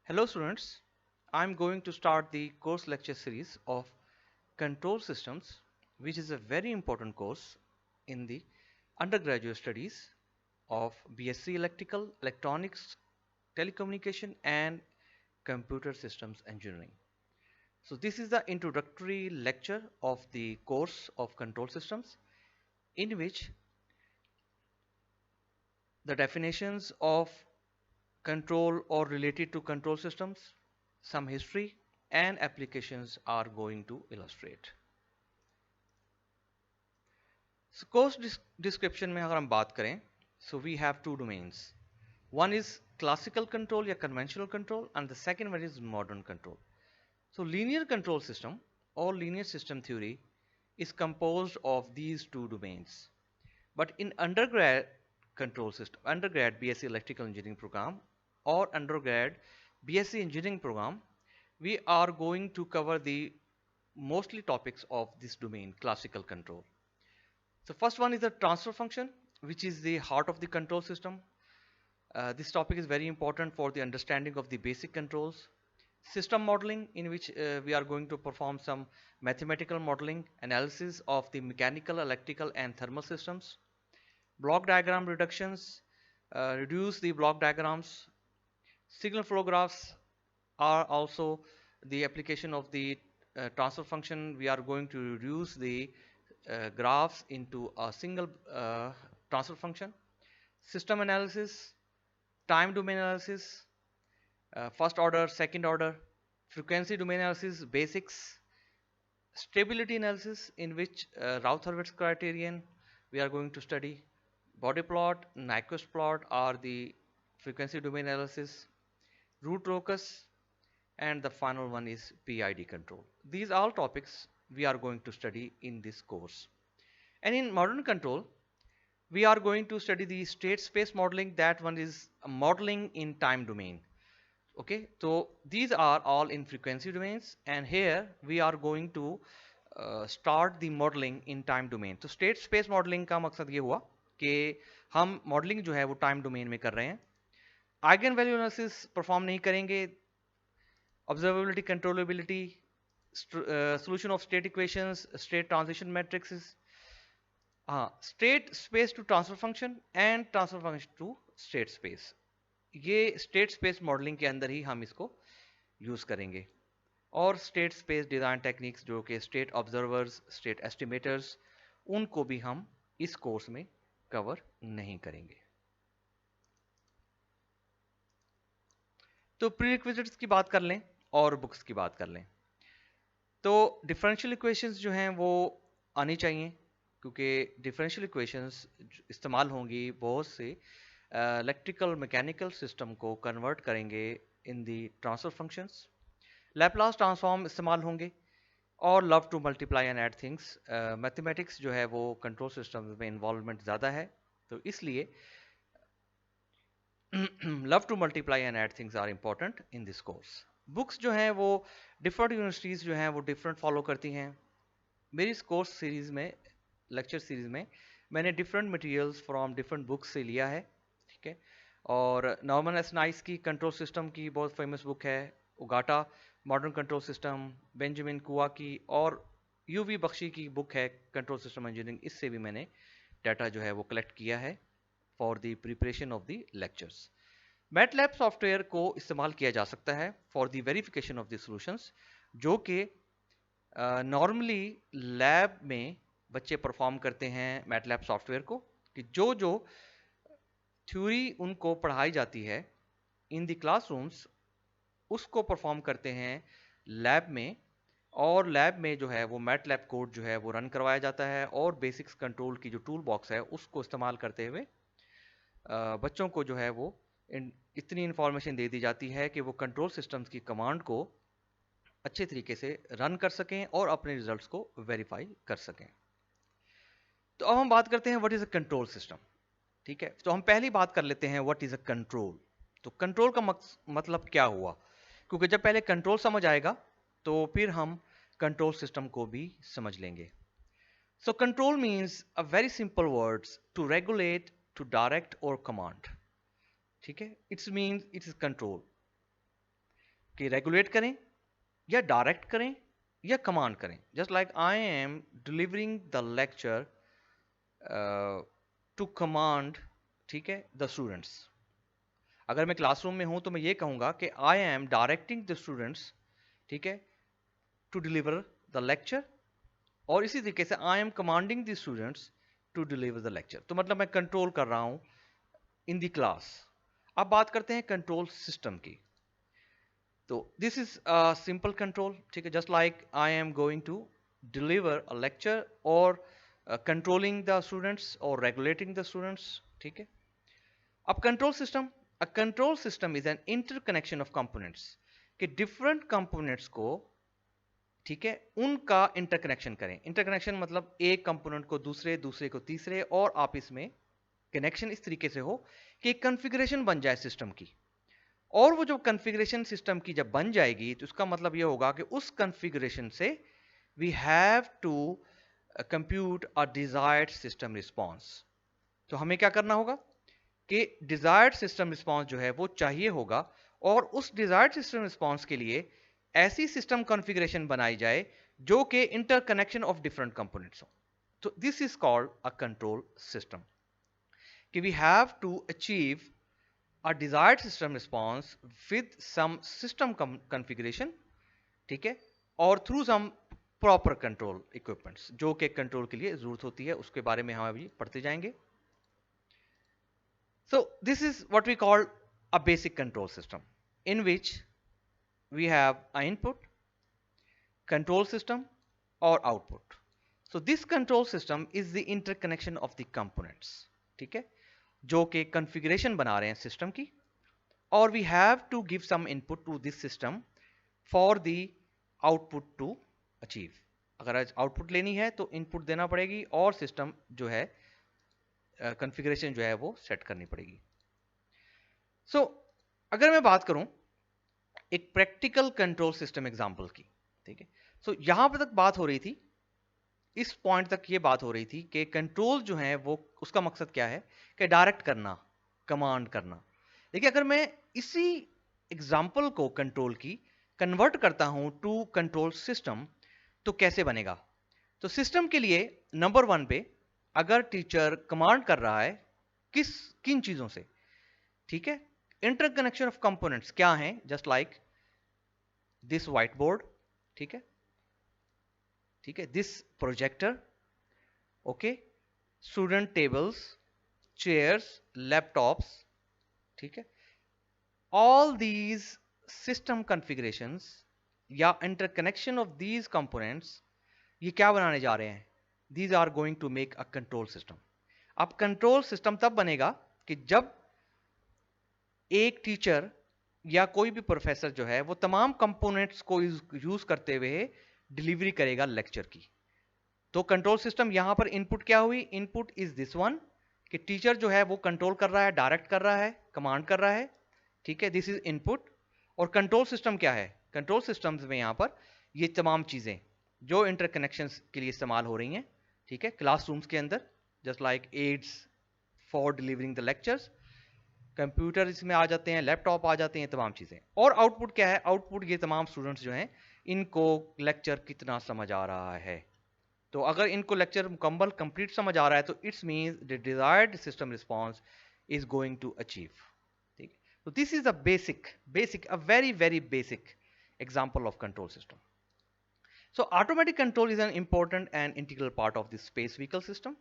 Hello students, I'm going to start the course lecture series of control systems, which is a very important course in the undergraduate studies of BSc Electrical, Electronics, Telecommunication and Computer Systems Engineering. So this is the introductory lecture of the course of control systems, in which the definitions of control or related to control systems, some history and applications are going to illustrate. So course description में अगर हम बात करें, so we have two domains. One is classical control या conventional control and the second one is modern control. So linear control system or linear system theory is composed of these two domains. But in undergrad control system, undergrad BSc Electrical Engineering program or undergrad BSc Engineering program, we are going to cover the mostly topics of this domain, classical control. So first one is the transfer function, which is the heart of the control system. This topic is very important for the understanding of the basic controls. System modeling, in which we are going to perform some mathematical modeling analysis of the mechanical, electrical and thermal systems. Block diagram reductions, reduce the block diagrams. Signal flow graphs are also the application of the transfer function. We are going to reduce the graphs into a single transfer function. System analysis, time domain analysis, first order, second order, frequency domain analysis, basics, stability analysis, in which Routh-Hurwitz criterion we are going to study. Body plot, Nyquist plot are the frequency domain analysis, root locus, and the final one is PID control. These are all topics we are going to study in this course. And in modern control, we are going to study the state space modeling. That one is modeling in time domain. Okay, so these are all in frequency domains, and here we are going to start the modeling in time domain. तो state space modeling का मकसद ये हुआ कि हम modeling जो है वो time domain में कर रहे हैं. Eigen value analysis perform नहीं करेंगे. Observability, controllability, solution of state equations, state transition matrices, state space to transfer function and transfer function to state space. ये स्टेट स्पेस मॉडलिंग के अंदर ही हम इसको यूज करेंगे. और स्टेट स्पेस डिजाइन टेक्निक्स जो कि स्टेट ऑब्जर्वर्स, स्टेट एस्टिमेटर्स, उनको भी हम इस कोर्स में कवर नहीं करेंगे. तो प्रीरिक्विजिट्स की बात कर लें और बुक्स की बात कर लें. तो डिफरेंशियल इक्वेशंस जो हैं वो आनी चाहिए, क्योंकि डिफरेंशियल इक्वेशंस इस्तेमाल होंगी बहुत से इलेक्ट्रिकल मैकेनिकल सिस्टम को कन्वर्ट करेंगे इन दी ट्रांसफर फंक्शंस. लैपलास ट्रांसफॉर्म इस्तेमाल होंगे और love to multiply and add things. Mathematics जो है वो कंट्रोल सिस्टम में इन्वॉल्वमेंट ज़्यादा है, तो इसलिए love to multiply and add things are important in this course. Books जो हैं वो डिफरेंट यूनिवर्सिटीज़ जो हैं वो डिफरेंट फॉलो करती हैं. मेरी इस कोर्स सीरीज़ में, लेक्चर सीरीज़ में, मैंने different materials from different books से लिया है. ठीक है. और नॉर्मन एस नाइस की कंट्रोल सिस्टम की बहुत फेमस बुक है, उगाटा मॉडर्न कंट्रोल सिस्टम, बेंजामिन कुआ की, और यूवी बख्शी की बुक है कंट्रोल सिस्टम इंजीनियरिंग. इससे भी मैंने डाटा जो है वो कलेक्ट किया है for the preparation of the lectures. MATLAB software को इस्तेमाल किया जा सकता है for the verification of the solutions, जो कि नॉर्मली लैब में बच्चे परफॉर्म करते हैं मैटलैब सॉफ्टवेयर को, कि जो जो थ्योरी उनको पढ़ाई जाती है इन द क्लासरूम्स उसको परफॉर्म करते हैं लैब में, और लैब में जो है वो मैटलैब कोड जो है वो रन करवाया जाता है, और बेसिक्स कंट्रोल की जो टूल बॉक्स है उसको इस्तेमाल करते हुए बच्चों को जो है वो इतनी इंफॉर्मेशन दे दी जाती है कि वो कंट्रोल सिस्टम्स की कमांड को अच्छे तरीके से रन कर सकें और अपने रिजल्ट्स को वेरीफाई कर सकें. तो अब हम बात करते हैं what is a control system. ठीक है, तो हम पहली बात कर लेते हैं व्हाट इज अ कंट्रोल. तो कंट्रोल का मतलब क्या हुआ, क्योंकि जब पहले कंट्रोल समझ आएगा तो फिर हम कंट्रोल सिस्टम को भी समझ लेंगे. So control means a very simple words to regulate, to direct और कमांड. ठीक है, it's means it is control. कि रेगुलेट करें या डायरेक्ट करें या कमांड करें। Just like I am delivering the lecture to command, ठीक है, द स्टूडेंट्स। अगर मैं क्लासरूम में हूं तो मैं ये कहूंगा कि I am directing the students, ठीक है, टू डिलीवर द लेक्चर। और इसी तरीके से I am commanding the students to deliver the lecture. तो मतलब मैं कंट्रोल कर रहा हूं इन द क्लास। अब बात करते हैं कंट्रोल सिस्टम की। तो दिस इज सिंपल कंट्रोल, ठीक है, just like I am going to deliver a lecture और कंट्रोलिंग द स्टूडेंट्स और रेगुलेटिंग द स्टूडेंट्स, ठीक है। अब control system, a control system is an interconnection of components, कि डिफरेंट कंपोनेंट्स को, ठीक है, उनका इंटरकनेक्शन करें। इंटरकनेक्शन मतलब एक कंपोनेंट को दूसरे, दूसरे को तीसरे, और आपस में कनेक्शन इस तरीके से हो कि एक कॉन्फ़िगरेशन बन जाए सिस्टम की। और वो जो कॉन्फ़िगरेशन सिस्टम की जब बन जाएगी तो इसका मतलब ये होगा कि उस कॉन्फ़िगरेशन से we have to compute a desired system response. तो हमें क्या करना होगा कि डिजायर्ड सिस्टम रिस्पांस जो है वो चाहिए होगा, और उस डिजायर्ड सिस्टम रिस्पांस के लिए ऐसी सिस्टम कॉन्फ़िगरेशन बनाई जाए जो कि इंटरकनेक्शन ऑफ डिफरेंट कंपोनेंट्स हो। तो this is called a control system, कि we have to achieve a desired system response with some system configuration, ठीक है, और through some proper control equipments, जो कि कंट्रोल के लिए जरूरत होती है, उसके बारे में हम अभी पढ़ते जाएंगे। So this is what we call a basic control system, in which we have an input, control system or output. So this control system is the interconnection of the components, ठीक है, जो कि configuration बना रहे हैं system की, और we have to give some input to this system for the output to achieve। अगर आउटपुट लेनी है तो इनपुट देना पड़ेगी और सिस्टम जो है कॉन्फ़िगरेशन जो है वो सेट करनी पड़ेगी। सो अगर मैं बात करूं एक प्रैक्टिकल कंट्रोल सिस्टम एग्जांपल की, ठीक है, सो यहां पर तक बात हो रही थी, इस पॉइंट तक ये बात हो रही थी कि कंट्रोल जो है वो उसका मकसद क्या है कि डायरेक्ट करना, कमांड करना। देखिए अगर मैं इसी एग्जाम्पल को कंट्रोल की कन्वर्ट करता हूं टू कंट्रोल सिस्टम तो कैसे बनेगा। तो सिस्टम के लिए नंबर वन पे अगर टीचर कमांड कर रहा है किन चीजों से, ठीक है, इंटरकनेक्शन ऑफ कंपोनेंट्स क्या हैं, just like this white board, ठीक है, ठीक है, this projector, okay, student tables, chairs, laptops, ठीक है, all these system configurations या interconnection of these components ये क्या बनाने जा रहे हैं, these are going to make a control system। अब कंट्रोल सिस्टम तब बनेगा कि जब एक टीचर या कोई भी प्रोफेसर जो है वो तमाम कंपोनेंट्स को यूज करते हुए डिलीवरी करेगा लेक्चर की। तो कंट्रोल सिस्टम यहां पर इनपुट क्या हुई, इनपुट इज दिस वन, कि टीचर जो है वो कंट्रोल कर रहा है, डायरेक्ट कर रहा है, कमांड कर रहा है, ठीक है, दिस इज इनपुट। और कंट्रोल सिस्टम क्या है, कंट्रोल सिस्टम्स में यहां पर ये तमाम चीजें जो इंटरकनेक्शंस के लिए इस्तेमाल हो रही हैं, ठीक है, क्लासरूम्स के अंदर, just like aids for delivering the lectures, computer इसमें आ जाते हैं, लैपटॉप आ जाते हैं, तमाम चीजें। और आउटपुट क्या है, आउटपुट ये तमाम स्टूडेंट्स जो हैं इनको लेक्चर कितना समझ आ रहा है। तो अगर इनको लेक्चर मुकम्मल कंप्लीट समझ आ रहा है तो it's means the desired system response is going to achieve, ठीक। तो this is a basic a very very basic example of control system. So automatic control is an important and integral part of the space vehicle system,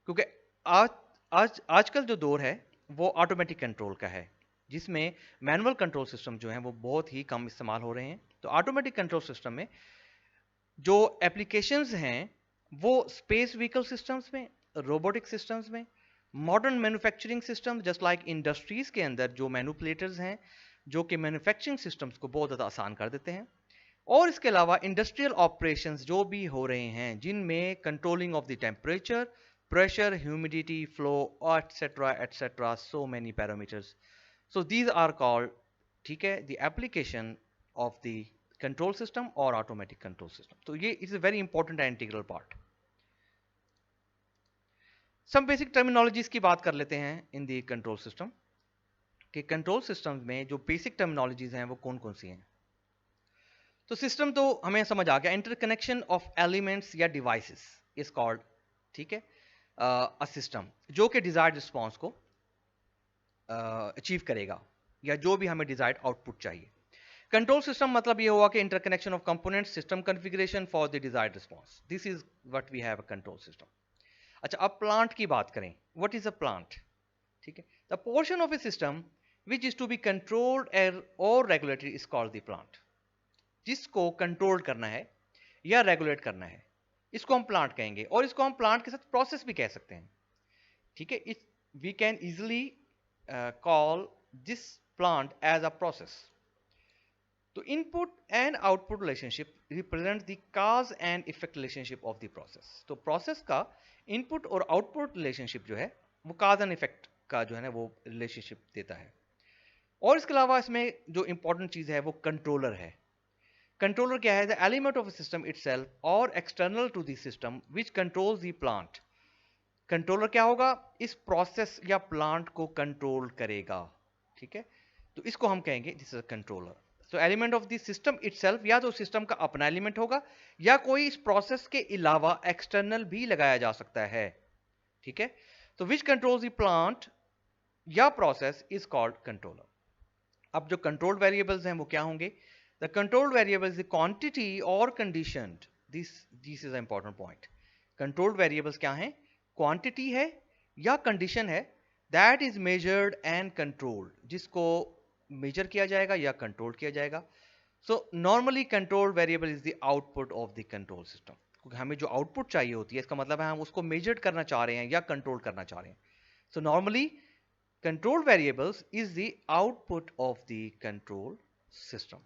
क्योंकि आजकल जो दौर है वो automatic control का है, जिसमें मैनुअल कंट्रोल सिस्टम जो है वो बहुत ही कम इस्तेमाल हो रहे हैं। तो ऑटोमेटिक कंट्रोल सिस्टम में जो एप्लीकेशंस हैं वो स्पेस व्हीकल सिस्टम्स में, रोबोटिक सिस्टम्स में, modern manufacturing system just like industries के अंदर जो मैनिपुलेटर्स हैं जो कि मैन्युफैक्चरिंग सिस्टम्स को बहुत ज़्यादा आसान कर देते हैं। और इसके अलावा इंडस्ट्रियल ऑपरेशंस जो भी हो रहे हैं जिनमें controlling of the temperature, pressure, humidity, flow, etcetera etcetera, so many parameters, so these are called, ठीक है, the application of the control system और ऑटोमेटिक कंट्रोल सिस्टम। तो ये is a very important and integral part. Some basic terminologies की बात कर लेते हैं इन दी कंट्रोल सिस्टम, कि कंट्रोल सिस्टम में जो बेसिक टर्मिनोलॉजीज हैं वो कौन कौन सी हैं। तो सिस्टम तो हमें समझ आ गया, इंटरकनेक्शन ऑफ एलिमेंट्स या डिवाइसेस इज कॉल्ड, ठीक है, अ सिस्टम जो कि डिजायर्ड रिस्पॉन्स को अचीव करेगा या जो भी हमें डिजायर्ड आउटपुट चाहिए। कंट्रोल सिस्टम मतलब ये हुआ कि interconnection of components, system configuration for the desired response, this is what we have a control system. अच्छा, अब प्लांट की बात करें, व्हाट इज अ प्लांट, ठीक है, the portion of a system which is to be controlled और regulated is called the plant. जिसको control करना है या रेगुलेट करना है, इसको हम प्लांट कहेंगे, और इसको हम प्लांट के साथ प्रोसेस भी कह सकते हैं, ठीक है। It we can easily call this plant as a process. तो input and output relationship represent the cause and effect relationship of the process. तो प्रोसेस का इनपुट और आउटपुट रिलेशनशिप जो है वो काज एंड इफेक्ट का जो है ना वो रिलेशनशिप देता है। और इसके अलावा इसमें जो इंपॉर्टेंट चीज है वो कंट्रोलर है। कंट्रोलर क्या है? The element of system itself और external to the system which controls the plant. Controller क्या होगा? इस प्रोसेस या प्लांट को कंट्रोल करेगा, ठीक है। तो इसको हम कहेंगे this is controller. So element of the system itself, या तो सिस्टम का अपना एलिमेंट होगा या कोई इस प्रोसेस के अलावा एक्सटर्नल भी लगाया जा सकता है, ठीक है। तो विच कंट्रोल्स द प्लांट या प्रोसेस इज कॉल्ड कंट्रोलर। अब जो कंट्रोल्ड वेरिएबल्स हैं वो क्या होंगे? The controlled variable is the quantity और condition, this is a important point. Controlled variables क्या हैं? क्वांटिटी है या कंडीशन है that is measured and controlled, जिसको मेजर किया जाएगा या कंट्रोल किया जाएगा। So normally controlled variable is the output of the control system, क्योंकि हमें जो आउटपुट चाहिए होती है इसका मतलब है हम उसको मेजर करना चाह रहे हैं या कंट्रोल करना चाह रहे हैं। So normally control variables is the output of the control system।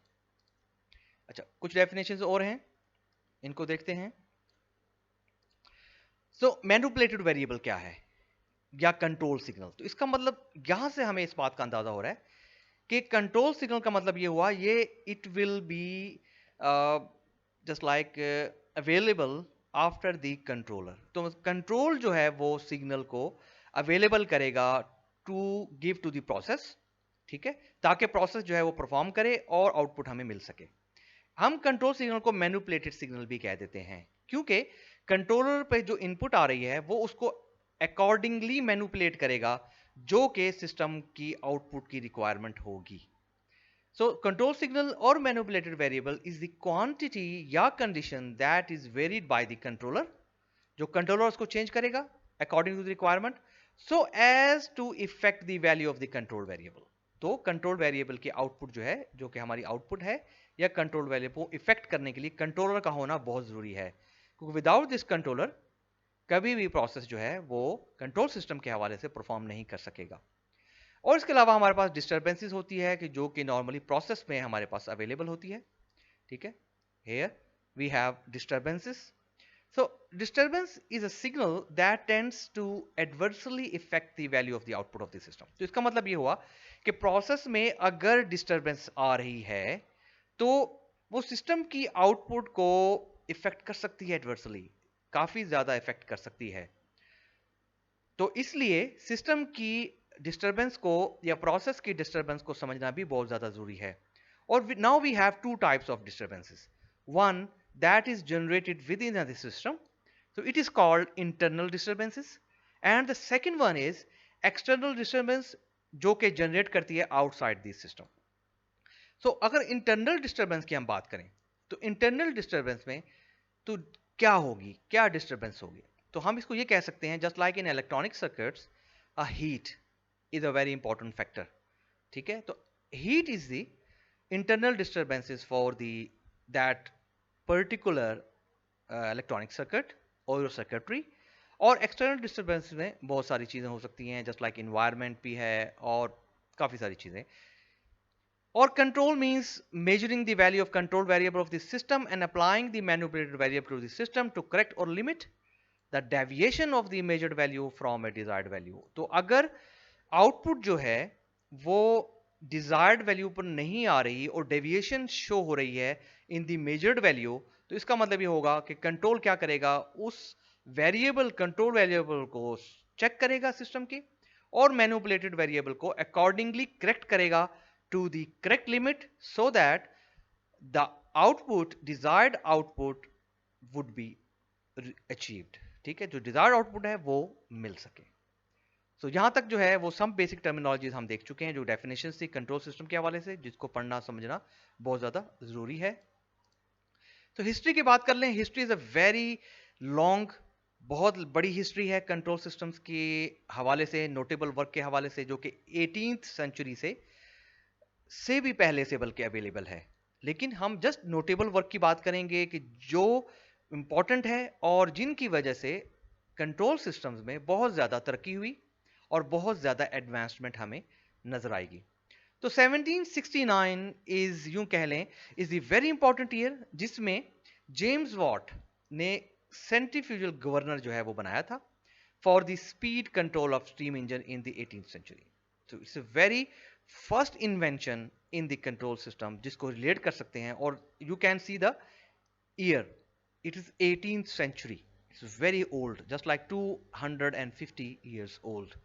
अच्छा, कुछ डेफिनेशंस और हैं, इनको देखते हैं। सो मैनिपुलेटेड वेरिएबल क्या है या कंट्रोल सिग्नल? तो इसका मतलब यहां से हमें इस बात का अंदाजा हो रहा है कि कंट्रोल सिग्नल का मतलब ये हुआ, ये it will be just like available after the controller. तो कंट्रोल जो है वो सिग्नल को अवेलेबल करेगा to give to the process, ठीक है, ताकि प्रोसेस जो है वो परफॉर्म करे और आउटपुट हमें मिल सके। हम कंट्रोल सिग्नल को मैनिपुलेटेड सिग्नल भी कह देते हैं, क्योंकि कंट्रोलर पे जो इनपुट आ रही है वो उसको अकॉर्डिंगली मैनिपुलेट करेगा जो कि सिस्टम की आउटपुट की रिक्वायरमेंट होगी। सो कंट्रोल सिग्नल और manipulated variable is the quantity या condition that is varied by the controller, जो कंट्रोलर उसको चेंज करेगा according to the requirement, so as to effect the value of the control variable. तो control variable की output जो है, जो कि हमारी आउटपुट है, या कंट्रोल वेरिएबल को इफेक्ट करने के लिए कंट्रोलर का होना बहुत जरूरी है, क्योंकि विदाउट दिस कंट्रोलर कभी भी प्रोसेस जो है वो कंट्रोल सिस्टम के हवाले से परफॉर्म नहीं कर सकेगा। और इसके अलावा हमारे पास डिस्टर्बेंसेस होती है कि जो कि नॉर्मली प्रोसेस में हमारे पास अवेलेबल होती है, ठीक है। Here we have disturbances. So disturbance is a signal that tends to adversely affect the value of the output of the system। तो इसका मतलब ये हुआ कि प्रोसेस में अगर डिस्टर्बेंस आ रही है तो वो सिस्टम की आउटपुट को इफेक्ट कर सकती है, एडवर्सली काफी ज्यादा इफेक्ट कर सकती है। तो इसलिए सिस्टम की डिस्टर्बेंस को या प्रोसेस की डिस्टर्बेंस को समझना भी बहुत ज्यादा जरूरी है। और now we have two types of disturbances, one that is generated within the system, so it is called internal disturbances, and the second one is external disturbance जो कि जनरेट करती है आउटसाइड दी सिस्टम। सो अगर internal disturbance की हम बात करें तो इंटरनल डिस्टर्बेंस में तो क्या होगी, क्या डिस्टर्बेंस होगी? तो हम इसको ये कह सकते हैं, just like in electronic circuits a heat is a very important factor, ठीक है। तो heat is the internal disturbances for the that particular electronic circuit और सर्किटरी। और एक्सटर्नल डिस्टर्बेंस में बहुत सारी चीजें हो सकती हैं, जस्ट लाइक इन्वायरमेंट भी है और काफी सारी चीजें। और control means measuring the value of control variable of the system and applying the manipulated variable to the system to correct और limit the deviation of the measured value from a desired value. तो अगर output जो है वो desired value पर नहीं आ रही और डेविएशन शो हो रही है इन द मेजर्ड वैल्यू, तो इसका मतलब ये होगा कि कंट्रोल क्या करेगा, उस वेरिएबल कंट्रोल वेरिएबल को चेक करेगा सिस्टम के और मैनिपुलेटेड वेरिएबल को अकॉर्डिंगली करेक्ट करेगा to the correct limit, so that the output, desired output would be achieved. ठीक है, जो डिजायर्ड आउटपुट है वो मिल सके। सो यहां तक जो है वो सम बेसिक टर्मिनोलॉजीज हम देख चुके हैं, जो डेफिनेशन थी कंट्रोल सिस्टम के हवाले से, जिसको पढ़ना समझना बहुत ज्यादा जरूरी है। तो हिस्ट्री की बात कर लें। History is a very long, बहुत बड़ी हिस्ट्री है कंट्रोल सिस्टम्स के हवाले से, नोटेबल वर्क के हवाले से, जो कि 18th सेंचुरी से भी पहले से बल्कि अवेलेबल है। लेकिन हम जस्ट नोटेबल वर्क की बात करेंगे कि जो इंपॉर्टेंट है और जिनकी वजह से कंट्रोल सिस्टम्स में बहुत ज्यादा तरक्की हुई और बहुत ज्यादा एडवांसमेंट हमें नजर आएगी। तो 1769 इज, यूं कह लें, is the very important year, जिसमें जेम्स वॉट ने सेंट्रीफ्यूगल गवर्नर जो है वो बनाया था for the speed control of steam engine in the 18th century. तो it's a very first invention in the control system, जिसको रिलेट कर सकते हैं। और you can see the year, it is 18th century, it's very old, just like 250 years old।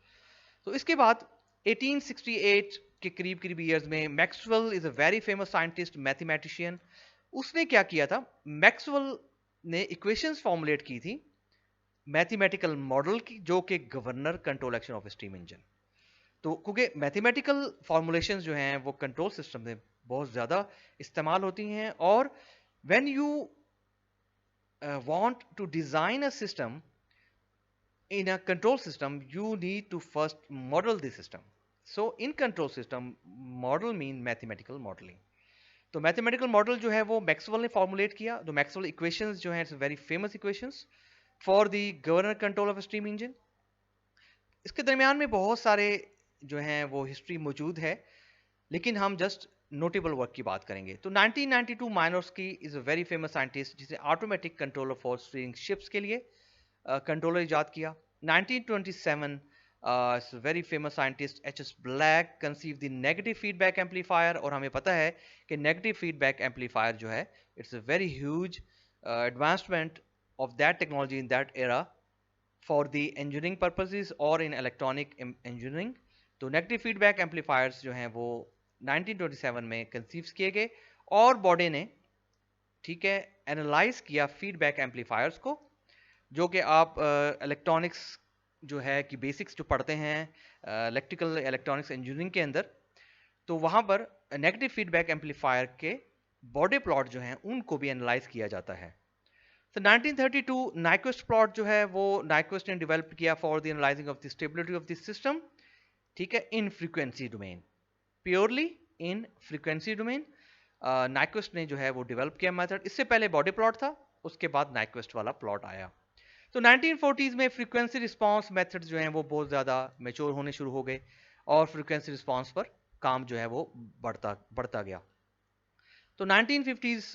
तो इसके बाद 1868 के करीब करीब ईयर्स में Maxwell is a very famous scientist, mathematician. उसने क्या किया था, मैक्सवेल ने इक्वेशंस फॉर्मुलेट की थी मैथमेटिकल मॉडल की, जो कि governor control action of steam engine. तो क्योंकि मैथमेटिकल फॉर्मुलेशंस जो हैं वो कंट्रोल सिस्टम में बहुत ज़्यादा इस्तेमाल होती हैं, और when you want to design a system in a control system, you need to first model the system. So in control system, model mean mathematical modeling. तो मैथमेटिकल मॉडल जो है वो मैक्सवेल ने फॉर्मुलेट किया। तो मैक्सवेल इक्वेशंस जो है it's very famous equations for the governor control of steam engine. इसके दरमियान में बहुत सारे जो हैं वो हिस्ट्री मौजूद है, लेकिन हम जस्ट नोटेबल वर्क की बात करेंगे। तो 1992 Minorsky is a very famous scientist, जिसे automatic controller for steering ships के लिए कंट्रोलर इजाद किया। 1927 very famous scientist H S. Black conceive the negative feedback amplifier. और हमें पता है कि नेगेटिव फीडबैक एम्पलीफायर जो है it's a very huge advancement of that technology in that era for the engineering purposes और इन इलेक्ट्रॉनिक इंजीनियरिंग। तो नेगेटिव फीडबैक एम्पलीफायर्स जो हैं वो 1927 में कंसीव किए गए, और बॉडी ने, ठीक है, एनालाइज किया फीडबैक एम्पलीफायर्स को, जो कि आप इलेक्ट्रॉनिक्स जो है कि बेसिक्स जो पढ़ते हैं इलेक्ट्रिकल इलेक्ट्रॉनिक्स इंजीनियरिंग के अंदर, तो वहाँ पर नेगेटिव फीडबैक एम्पलीफायर के बॉडी प्लॉट जो हैं उनको भी एनालाइज किया जाता है। तो 1932 नाइक्वेस्ट प्लॉट जो है वो नाइक्वेस्ट ने डेवलप किया for the analysing of the stability of the system, ठीक है, in frequency domain, purely in frequency domain. Nyquist ने जो है वो डेवलप किया मेथड। इससे पहले बॉडी प्लॉट था, उसके बाद नाइक्वेस्ट वाला प्लॉट आया। तो 1940s में फ्रीक्वेंसी रिस्पांस मेथड्स जो हैं वो बहुत ज़्यादा मैच्योर होने शुरू हो गए, और फ्रीक्वेंसी रिस्पांस पर काम जो है वो बढ़ता बढ़ता गया। तो 1950s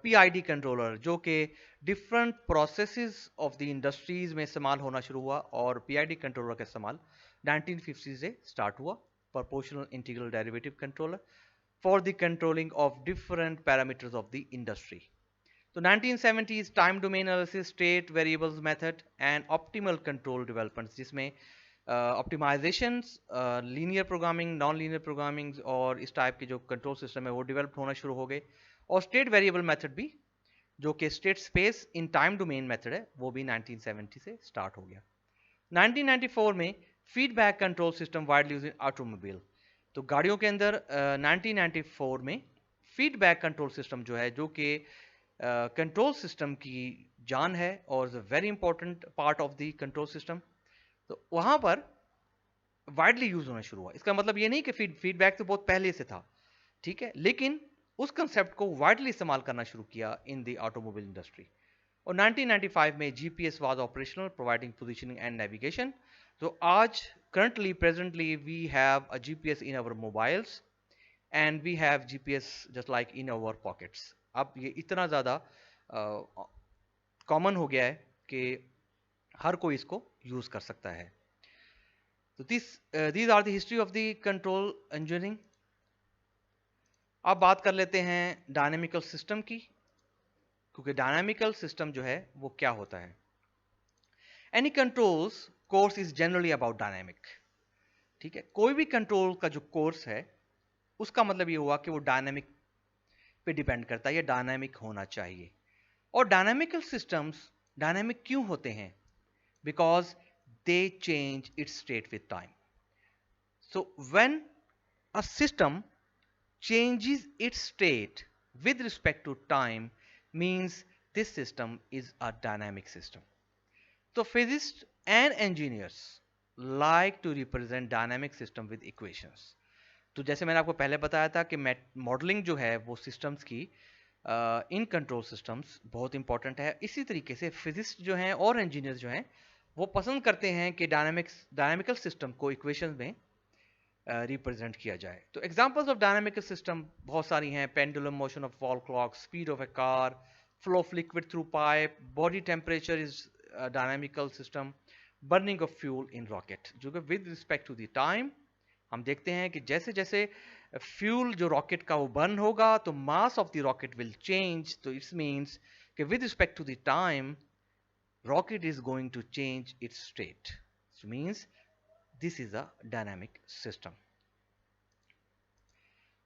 पीआईडी कंट्रोलर, जो कि different processes of the industries में इस्तेमाल होना शुरू हुआ, और पीआईडी कंट्रोलर का इस्तेमाल 1950 से स्टार्ट हुआ, proportional integral derivative controller, for the controlling of different parameters of the industry. तो 1970s time domain analysis, state variables method and optimal control developments, जिसमें optimisations, linear programming, non linear programming और इस type के जो control system है वो develop होना शुरू हो गए। और स्टेट वेरिएबल मेथड भी, जो कि state space in time domain method है, वो भी 1970 से स्टार्ट हो गया। 1994 में feedback control system widely used in automobile. तो गाड़ियों के अंदर 1994 में फीडबैक कंट्रोल सिस्टम जो है, जो कि कंट्रोल सिस्टम की जान है और is a very important part of the control system, तो वहां पर वाइडली यूज होना शुरू हुआ। इसका मतलब ये नहीं कि फीडबैक तो बहुत पहले से था, ठीक है, लेकिन उस कंसेप्ट को वाइडली इस्तेमाल करना शुरू किया इन द ऑटोमोबाइल इंडस्ट्री। और 1995 में GPS was operational, providing positioning and navigation. तो आज currently presently we have a GPS in our mobiles, and we have GPS just like in our pockets. अब ये इतना ज़्यादा कॉमन हो गया है कि हर कोई इसको यूज़ कर सकता है। तो these are the history of the control engineering. अब बात कर लेते हैं डायनेमिकल सिस्टम की, क्योंकि डायनेमिकल सिस्टम जो है वो क्या होता है। Any controls course is generally about dynamic, ठीक है, कोई भी कंट्रोल का जो कोर्स है उसका मतलब ये हुआ कि वो डायनेमिक पे डिपेंड करता है, ये डायनामिक होना चाहिए। और डायनामिकल सिस्टम्स डायनामिक क्यों होते हैं? Because they change its state with time. So when a system changes its state with respect to time means this system is a dynamic system. So physicists and engineers like to represent dynamic system with equations. तो जैसे मैंने आपको पहले बताया था कि modelling जो है वो सिस्टम्स की इन कंट्रोल सिस्टम्स बहुत इंपॉर्टेंट है। इसी तरीके से फिजिस्ट जो हैं और इंजीनियर्स जो हैं वो पसंद करते हैं कि डायनामिकल सिस्टम को इक्वेशंस में रिप्रेजेंट किया जाए। तो एग्जांपल्स ऑफ डायनामिकल सिस्टम बहुत सारी हैं। Pendulum motion of wall clock, speed of a car, flow of liquid through pipe, body temperature is dynamical system, burning of fuel in rocket. जो कि with respect to the time हम देखते हैं कि जैसे जैसे फ्यूल जो रॉकेट का वो बर्न होगा तो mass of the rocket will change. तो इट्स मीन्स कि with respect to the time rocket is going to change its state. Means this is a dynamic system.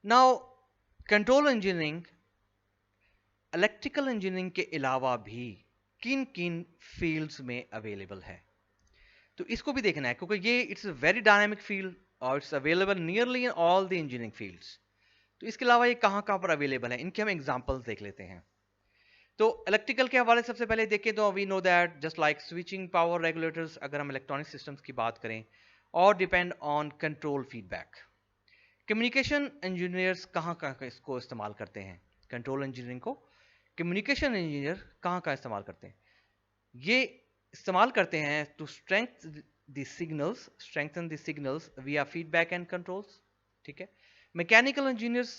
Now control engineering electrical engineering के अलावा भी किन किन fields में available है, तो इसको भी देखना है क्योंकि ये it's a very dynamic field और it's available nearly in all the engineering fields. तो इसके अलावा ये कहाँ कहाँ पर अवेलेबल है, इनके हम एग्जांपल्स देख लेते हैं। तो इलेक्ट्रिकल के हवाले सबसे पहले देखें तो we know that just like switching power regulators, अगर हम इलेक्ट्रॉनिक सिस्टम्स की बात करें, और depend on control feedback. Communication engineers कहाँ कहाँ इसको इस्तेमाल करते हैं, कंट्रोल इंजीनियरिंग को कम्युनिकेशन इंजीनियर कहाँ कहाँ इस्तेमाल करते हैं? ये इस्तेमाल करते हैं to strengthen the signals via feedback and controls. ठीक है। मैकेनिकल इंजीनियर्स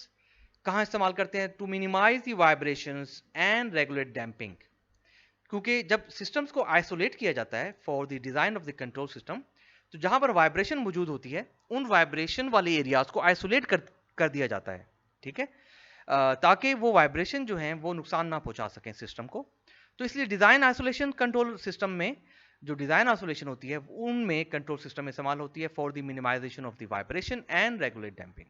कहाँ इस्तेमाल करते हैं? To minimize the vibrations and regulate damping. क्योंकि जब सिस्टम्स को आइसोलेट किया जाता है for the design of the control system, तो जहां पर वाइब्रेशन मौजूद होती है उन वाइब्रेशन वाले एरियाज को आइसोलेट कर दिया जाता है। ठीक है, ताकि वो वाइब्रेशन जो है वो नुकसान ना पहुंचा सकें सिस्टम को। तो इसलिए डिजाइन आइसोलेशन कंट्रोल सिस्टम में जो डिजाइन आइसोलेशन होती है उनमें कंट्रोल सिस्टम इस्तेमाल होती है for the minimization of the vibration and regulate damping.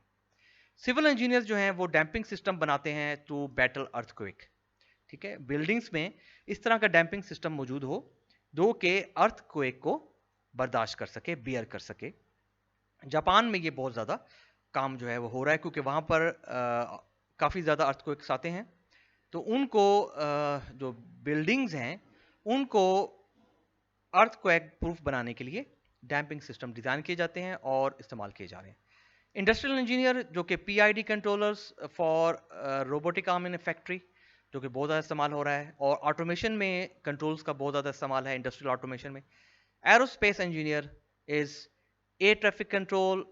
Civil engineer जो हैं वो डैम्पिंग सिस्टम बनाते हैं टू बैटल अर्थक्वेक। ठीक है, बिल्डिंग्स में इस तरह का डैम्पिंग सिस्टम मौजूद हो जो कि अर्थक्वेक को बर्दाश्त कर सके, बियर कर सके। जापान में ये बहुत ज़्यादा काम जो है वो हो रहा है क्योंकि वहाँ पर काफ़ी ज़्यादा अर्थक्वेक्स आते हैं। तो उनको जो बिल्डिंग्स हैं उनको अर्थक्वेक प्रूफ बनाने के लिए डैम्पिंग सिस्टम डिज़ाइन किए जाते हैं और इस्तेमाल किए जा रहे हैं। इंडस्ट्रियल इंजीनियर जो कि PID controllers for robotic arm in factory, जो कि बहुत ज़्यादा इस्तेमाल हो रहा है, और ऑटोमेशन में कंट्रोल्स का बहुत ज़्यादा इस्तेमाल है इंडस्ट्रियल ऑटोमेशन में। Aerospace engineer is air traffic control,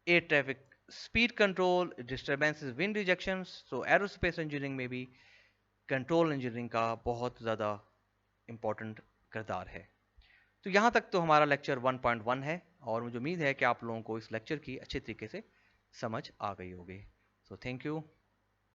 air traffic speed control, disturbances, wind rejections. So aerospace engineering में भी कंट्रोल इंजीनियरिंग का बहुत ज़्यादा इंपॉर्टेंट किरदार है। तो यहाँ तक तो हमारा लेक्चर 1.1 है और मुझे उम्मीद है कि आप लोगों को इस लेक्चर की अच्छे तरीके से समझ आ गई होगी। So thank you.